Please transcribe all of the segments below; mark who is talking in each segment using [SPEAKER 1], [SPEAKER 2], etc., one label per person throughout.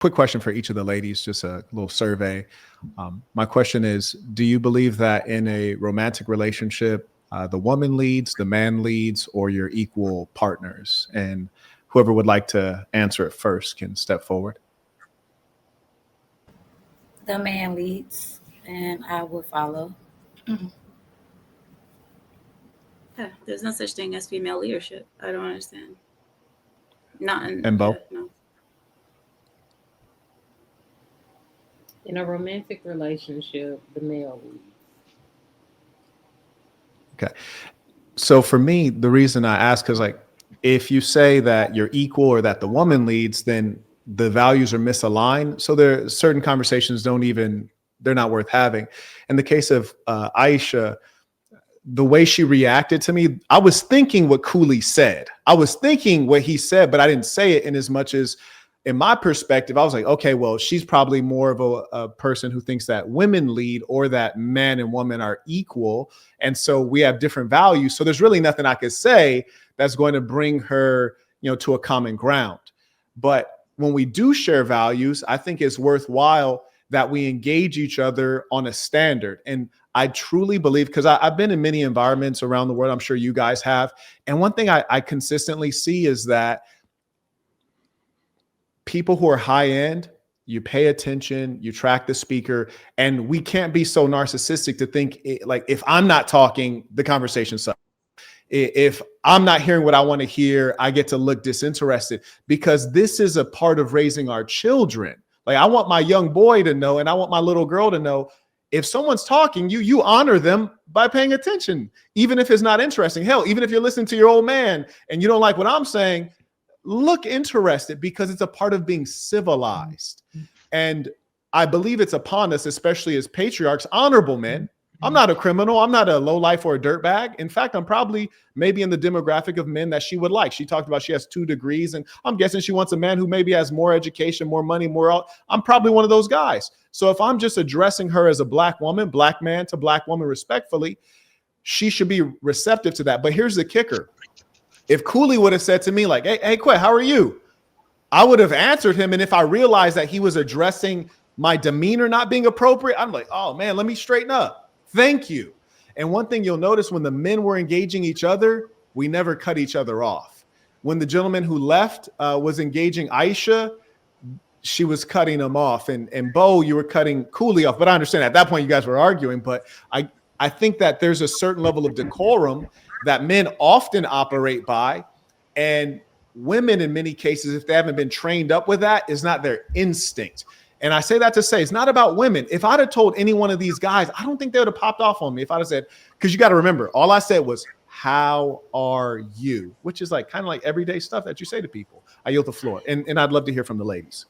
[SPEAKER 1] quick question for each of the ladies, just a little survey. My question is, do you believe that in a romantic relationship, the woman leads, the man leads, or you're equal partners? And whoever would like to answer it first can step forward.
[SPEAKER 2] The man leads, and I will follow.
[SPEAKER 3] Yeah, there's no such thing as female leadership. I don't understand. Not in,
[SPEAKER 1] And Bo?
[SPEAKER 3] no.
[SPEAKER 4] In a romantic relationship, the male leads.
[SPEAKER 1] Okay. So for me, the reason I ask is like, if you say that you're equal or that the woman leads, then the values are misaligned. So there are certain conversations they're not worth having. In the case of Aisha, the way she reacted to me, I was thinking what Cooley said. I was thinking what he said, but I didn't say it in as much as, in my perspective, I was like, okay, well, she's probably more of a person who thinks that women lead or that men and women are equal. And so we have different values. So there's really nothing I could say that's going to bring her, to a common ground. But when we do share values, I think it's worthwhile that we engage each other on a standard. And I truly believe, because I've been in many environments around the world, I'm sure you guys have. And one thing I consistently see is that people who are high end, you pay attention, you track the speaker, and we can't be so narcissistic to think like, if I'm not talking, the conversation sucks. If I'm not hearing what I want to hear, I get to look disinterested, because this is a part of raising our children. Like, I want my young boy to know, and I want my little girl to know, if someone's talking, you honor them by paying attention, even if it's not interesting. Hell, even if you're listening to your old man and you don't like what I'm saying, look interested, because it's a part of being civilized. And I believe it's upon us, especially as patriarchs, honorable men. I'm not a criminal. I'm not a lowlife or a dirtbag. In fact, I'm probably maybe in the demographic of men that she would like. She talked about she has 2 degrees, and I'm guessing she wants a man who maybe has more education, more money, more. I'm probably one of those guys. So if I'm just addressing her as a black woman, black man to black woman respectfully, she should be receptive to that. But here's the kicker. If Cooley would have said to me like, hey, Quet, how are you? I would have answered him. And if I realized that he was addressing my demeanor not being appropriate, I'm like, oh man, let me straighten up. Thank you. And one thing you'll notice, when the men were engaging each other, we never cut each other off. When the gentleman who left was engaging Aisha, she was cutting him off. And Bo, you were cutting Cooley off. But I understand at that point you guys were arguing. But I think that there's a certain level of decorum that men often operate by. And women, in many cases, if they haven't been trained up with that, is not their instinct. And I say that to say it's not about women. If I'd have told any one of these guys, I don't think they would have popped off on me. If I'd have said, because you got to remember, all I said was, how are you? Which is like kind of like everyday stuff that you say to people. I yield the floor. And I'd love to hear from the ladies.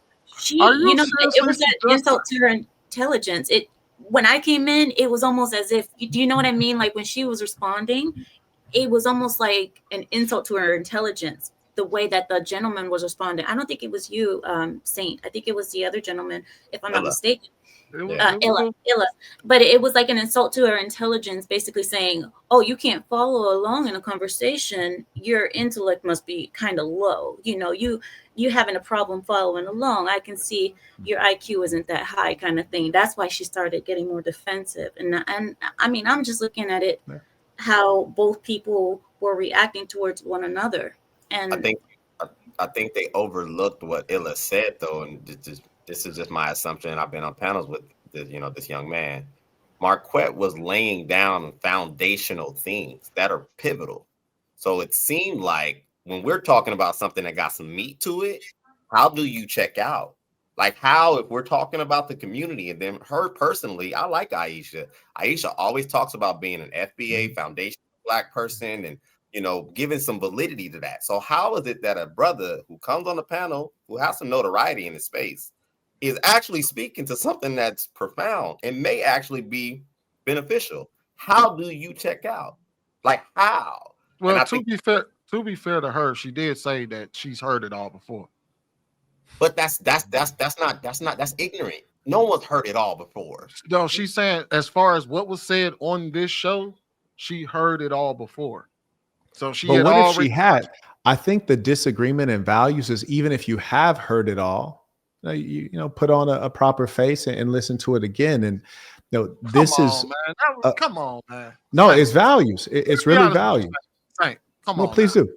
[SPEAKER 3] It was that insult to her intelligence. When I came in, it was almost as if, do you know what I mean? Like when she was responding, it was almost like an insult to her intelligence. The way that the gentleman was responding. I don't think it was you, Saint. I think it was the other gentleman, if I'm not mistaken. Illa. But it was like an insult to her intelligence, basically saying, oh, you can't follow along in a conversation. Your intellect must be kind of low. You having a problem following along. I can see your IQ isn't that high, kind of thing. That's why she started getting more defensive. And I mean, I'm just looking at it, how both people were reacting towards one another. And
[SPEAKER 5] I think they overlooked what Illa said, though, and this is just my assumption. I've been on panels with this young man. Marquette was laying down foundational things that are pivotal. So it seemed like when we're talking about something that got some meat to it, how do you check out? Like how, if we're talking about the community and then her personally, I like Aisha. Aisha always talks about being an FBA foundational Black person and giving some validity to that. So how is it that a brother who comes on the panel, who has some notoriety in the space, is actually speaking to something that's profound and may actually be beneficial? How do you check out? Like how?
[SPEAKER 6] Well, to be fair to her, she did say that she's heard it all before.
[SPEAKER 5] But that's ignorant. No one's heard it all before.
[SPEAKER 6] No, she's saying as far as what was said on this show, she heard it all before. So she
[SPEAKER 1] but what if she had? I think the disagreement in values is, even if you have heard it all, put on a proper face and listen to it again. And this is
[SPEAKER 6] man. Come on, man.
[SPEAKER 1] No,
[SPEAKER 6] Saint,
[SPEAKER 1] it's values. It's really values.
[SPEAKER 6] Saint, come
[SPEAKER 1] No,
[SPEAKER 6] on.
[SPEAKER 1] please
[SPEAKER 6] now.
[SPEAKER 1] do.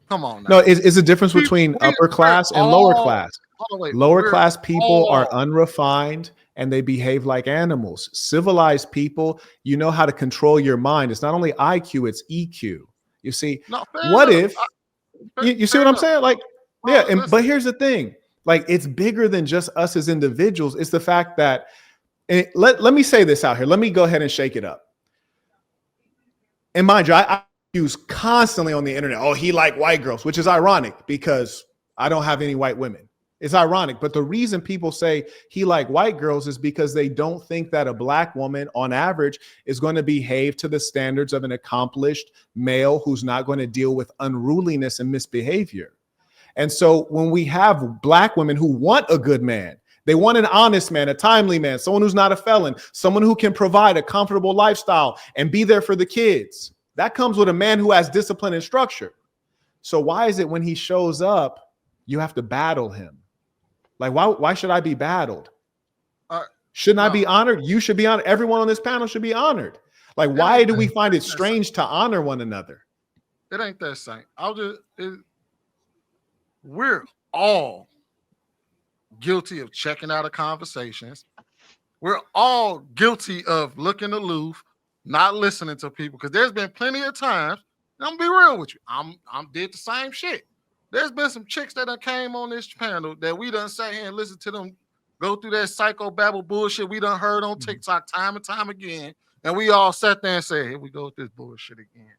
[SPEAKER 6] Come on. Now.
[SPEAKER 1] No, it's a difference between upper class and lower class. Lower class people are unrefined and they behave like animals. Civilized people, you know how to control your mind. It's not only IQ, it's EQ. You see, what if you see what I'm saying? Like, yeah, but here's the thing. Like, it's bigger than just us as individuals. It's the fact that let me say this out here. Let me go ahead and shake it up. And mind you, I use constantly on the internet, oh, he like white girls, which is ironic because I don't have any white women. It's ironic. But the reason people say he like white girls is because they don't think that a black woman on average is going to behave to the standards of an accomplished male who's not going to deal with unruliness and misbehavior. And so when we have black women who want a good man, they want an honest man, a timely man, someone who's not a felon, someone who can provide a comfortable lifestyle and be there for the kids. That comes with a man who has discipline and structure. So why is it when he shows up, you have to battle him? Like, why should I be battled? Shouldn't I be honored? You should be honored. Everyone on this panel should be honored. Like, why do we find it strange to honor one another?
[SPEAKER 6] It ain't that Saint. We're all guilty of checking out of conversations. We're all guilty of looking aloof, not listening to people. Because there's been plenty of times, and I'm gonna be real with you. I'm did the same shit. There's been some chicks that done came on this panel that we done sat here and listened to them go through that psychobabble bullshit we done heard on TikTok time and time again. And we all sat there and said, here we go with this bullshit again.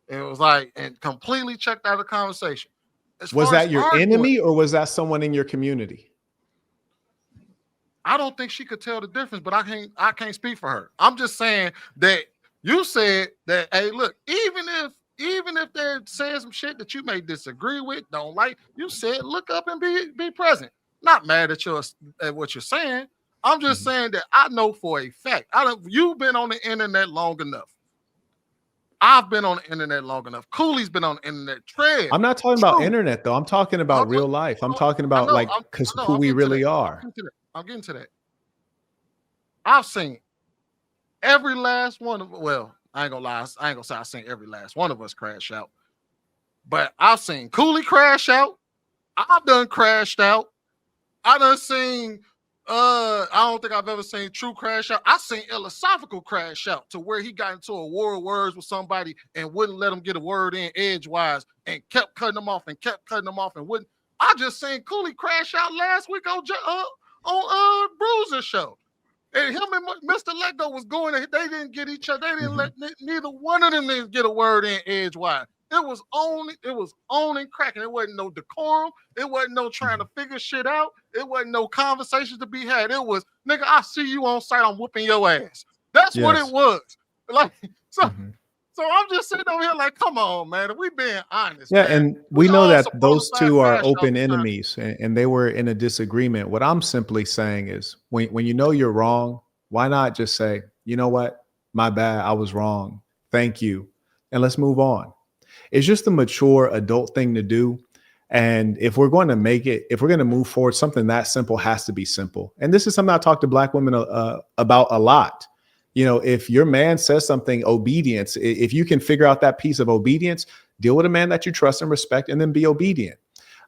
[SPEAKER 6] And it was like, and completely checked out of the conversation.
[SPEAKER 1] Was that your enemy or was that someone in your community?
[SPEAKER 6] I don't think she could tell the difference, but I can't speak for her. I'm just saying that you said that, hey, look, even if they're saying some shit that you may disagree with, don't like, you said look up and be present. Not mad at what you're saying. I'm just saying that I know for a fact. You've been on the internet long enough. I've been on the internet long enough. Cooley's been on the internet. Tread.
[SPEAKER 1] I'm not talking about internet though. I'm talking about real life. I'm talking about who we really are.
[SPEAKER 6] I'm getting to that. I've seen every last one of, well, I ain't gonna lie. I ain't gonna say I've seen every last one of us crash out. But I've seen Cooley crash out. I've done crashed out. I done seen I don't think I've ever seen True crash out. I seen Philosophical crash out to where he got into a war of words with somebody and wouldn't let him get a word in edgewise and kept cutting them off and wouldn't. I just seen Cooley crash out last week on Bruiser's show. And him and Mr. Lego was going, they didn't get each other. They didn't let neither one of them get a word in edgewise. It was on and cracking. It wasn't no decorum. It wasn't no trying to figure shit out. It wasn't no conversations to be had. It was, nigga, I see you on site. I'm whooping your ass. That's what it was. Like, so I'm just sitting over here like, come on, man. If we being honest.
[SPEAKER 1] Yeah,
[SPEAKER 6] man,
[SPEAKER 1] and we know that those two are open enemies and they were in a disagreement. What I'm simply saying is when you know you're wrong, why not just say, you know what? My bad. I was wrong. Thank you. And let's move on. It's just a mature adult thing to do. And if we're going to make it, if we're going to move forward, something that simple has to be simple. And this is something I talk to black women about a lot. You know, if your man says something, obedience, if you can figure out that piece of obedience, deal with a man that you trust and respect and then be obedient.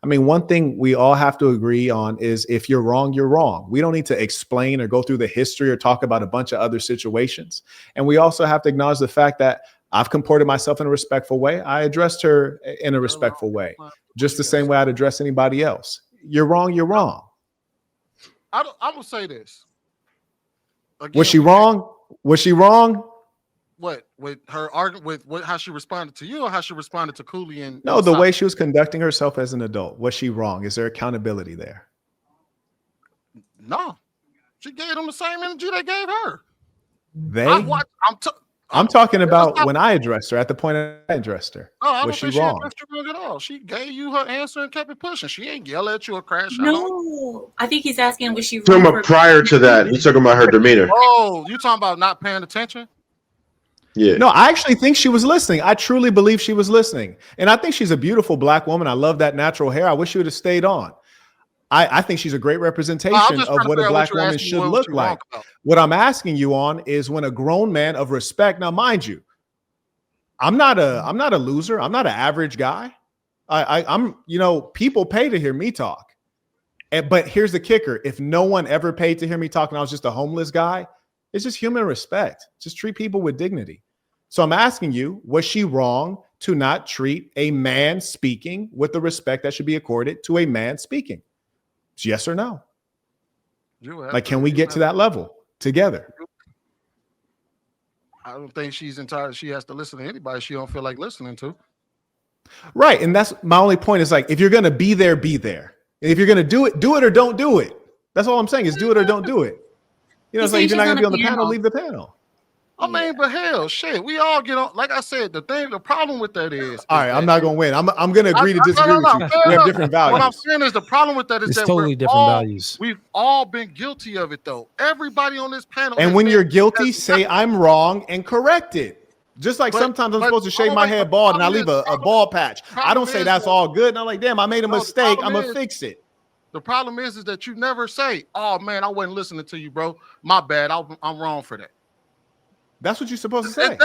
[SPEAKER 1] I mean, one thing we all have to agree on is if you're wrong, you're wrong. We don't need to explain or go through the history or talk about a bunch of other situations. And we also have to acknowledge the fact that I've comported myself in a respectful way. I addressed her in a respectful way, just the same way I'd address anybody else. You're wrong. You're wrong.
[SPEAKER 6] I will say this. Again,
[SPEAKER 1] was she wrong? Was she wrong?
[SPEAKER 6] What, with her argument with how she responded to you or how she responded to Cooley? And
[SPEAKER 1] no, the way she was conducting herself as an adult. Was she wrong? Is there accountability there?
[SPEAKER 6] No, she gave them the same energy they gave her.
[SPEAKER 1] I'm talking about when I addressed her, at the point I addressed her.
[SPEAKER 6] Oh, I don't
[SPEAKER 1] was
[SPEAKER 6] think
[SPEAKER 1] she wrong?
[SPEAKER 6] Addressed you wrong at all. She gave you her answer and kept it pushing. She ain't yell at you or crash out.
[SPEAKER 3] No, I think he's asking was she
[SPEAKER 7] talking
[SPEAKER 3] wrong
[SPEAKER 7] about prior to that. He's talking about her demeanor.
[SPEAKER 6] Oh, you talking about not paying attention?
[SPEAKER 7] Yeah.
[SPEAKER 1] No, I actually think she was listening. I truly believe she was listening. And I think she's a beautiful black woman. I love that natural hair. I wish she would have stayed on. I think she's a great representation of what a black woman should look like. What I'm asking you on is when a grown man of respect. Now, mind you, I'm not a loser. I'm not an average guy. I'm people pay to hear me talk. But here's the kicker: if no one ever paid to hear me talk, and I was just a homeless guy, it's just human respect. Just treat people with dignity. So I'm asking you, was she wrong to not treat a man speaking with the respect that should be accorded to a man speaking? Yes or no? Like, can we get to that level together?
[SPEAKER 6] I don't think she has to listen to anybody she don't feel like listening to.
[SPEAKER 1] Right. And that's my only point is, like, if you're going to be there, be there. And if you're going to do it or don't do it. That's all I'm saying is do it or don't do it. It's like, if you're not going to be on the panel, leave the panel.
[SPEAKER 6] I mean, but hell, shit, we all get on. Like I said, the problem with that is
[SPEAKER 1] all right, I'm not going to win. I'm going to agree to disagree with you. We have different values.
[SPEAKER 6] What I'm saying is the problem with that is
[SPEAKER 8] it's
[SPEAKER 6] that
[SPEAKER 8] totally different values.
[SPEAKER 6] We've all been guilty of it, though. Everybody on this panel.
[SPEAKER 1] And when you're guilty, say I'm wrong and correct it. Just like sometimes I'm supposed to shave my head bald and I leave a bald patch. I don't say that's all good. And I'm like, damn, I made a mistake. I'm going to fix it.
[SPEAKER 6] The problem is that you never say, oh, man, I wasn't listening to you, bro. My bad. I'm wrong for that.
[SPEAKER 1] That's what you're supposed to say.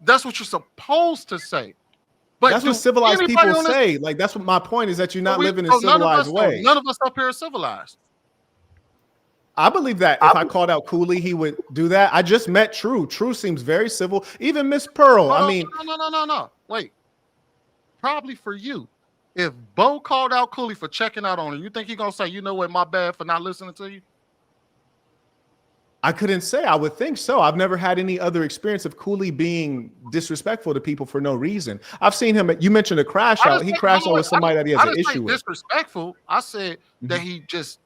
[SPEAKER 6] That's what you're supposed to say. But
[SPEAKER 1] that's what civilized people say. Like, that's what my point is, that you're not living in a civilized way.
[SPEAKER 6] None of us up here are civilized.
[SPEAKER 1] I believe that if I called out Cooley, he would do that. I just met True. True seems very civil. Even Miss Pearl.
[SPEAKER 6] No. Wait. Probably for you. If Bo called out Cooley for checking out on her, you think he's going to say, you know what, my bad for not listening to you?
[SPEAKER 1] I couldn't say. I would think so. I've never had any other experience of Cooley being disrespectful to people for no reason. I've seen him. You mentioned a crash out. He crashed out with somebody that he has an issue with.
[SPEAKER 6] Disrespectful. I said that he just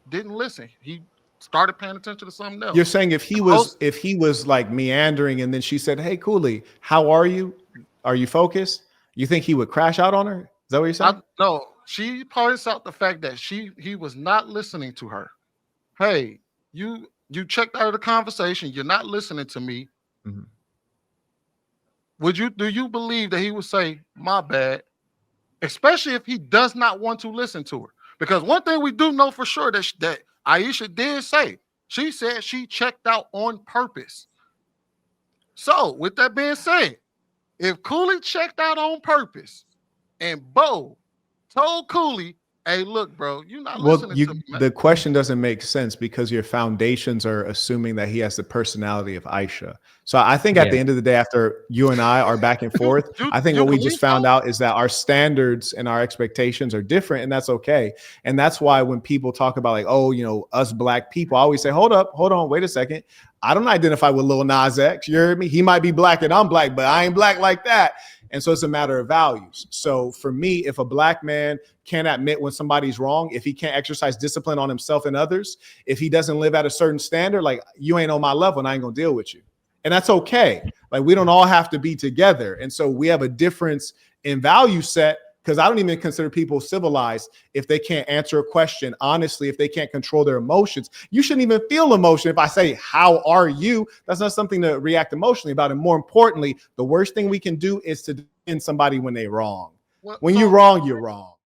[SPEAKER 6] didn't listen. He started paying attention to something else.
[SPEAKER 1] You're saying if he was like meandering and then she said, "Hey, Cooley, how are you? Are you focused?" You think he would crash out on her? Is that what you're saying?
[SPEAKER 6] No. She points out the fact that he was not listening to her. Hey, you checked out of the conversation. You're not listening to me. Mm-hmm. Do you believe that he would say, my bad, especially if he does not want to listen to her? Because one thing we do know for sure that Aisha did say, she said she checked out on purpose. So with that being said, if Cooley checked out on purpose and Bo told Cooley, hey, look, bro, you're not listening to me, man.
[SPEAKER 1] The question doesn't make sense because your foundations are assuming that he has the personality of Aisha. So I think at the end of the day, after you and I are back and forth, I think what we just found out is that our standards and our expectations are different, and that's okay. And that's why when people talk about like, oh, us black people, I always say, hold on, wait a second. I don't identify with Lil Nas X. You heard me? He might be black and I'm black, but I ain't black like that. And so it's a matter of values. So for me, if a black man can't admit when somebody's wrong, if he can't exercise discipline on himself and others, if he doesn't live at a certain standard, like, you ain't on my level and I ain't gonna deal with you. And that's okay. Like, we don't all have to be together. And so we have a difference in value set, because I don't even consider people civilized if they can't answer a question honestly, if they can't control their emotions. You shouldn't even feel emotion. If I say, how are you? That's not something to react emotionally about. And more importantly, the worst thing we can do is to defend somebody when they're wrong. When you're wrong, you're wrong.